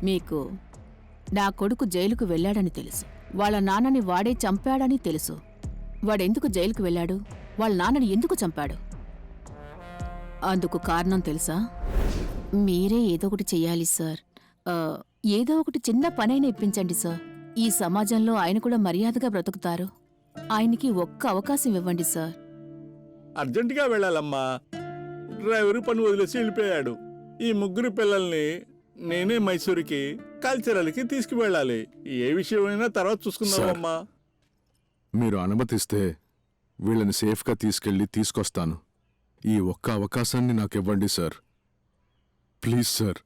మీకు నా కొడుకు జైలుకు వెళ్ళాడని తెలుసు. వాళ్ళ నాన్నని వాడే చంపాడని తెలుసు. వాడెందుకు జైలుకు వెళ్ళాడు? వాళ్ళ నాన్నని ఎందుకు చంపాడు? అందుకు కారణం తెలుసా? మీరే ఏదో ఒకటి చెయ్యాలి సార్. ఏదో ఒకటి చిన్న పనైనా ఇప్పించండి సార్. ఈ సమాజంలో ఆయన కూడా మర్యాదగా బ్రతుకుతారు. ఆయనకి ఒక్క అవకాశం ఇవ్వండి సార్. అర్జెంటుగా వెళ్ళాలమ్మా. డ్రైవరు పని వదిలేసి వెళ్ళిపోయాడు. ఈ ముగ్గురు పిల్లల్ని నేనే మైసూరుకి కల్చరల్కి తీసుకువెళ్ళాలి. ఏ విషయమైనా తర్వాత చూసుకుందామమ్మా. మీరు అనుమతిస్తే వీళ్ళని సేఫ్గా తీసుకొస్తాను. ఈ ఒక్క అవకాశాన్ని నాకివ్వండి సార్. Please sir.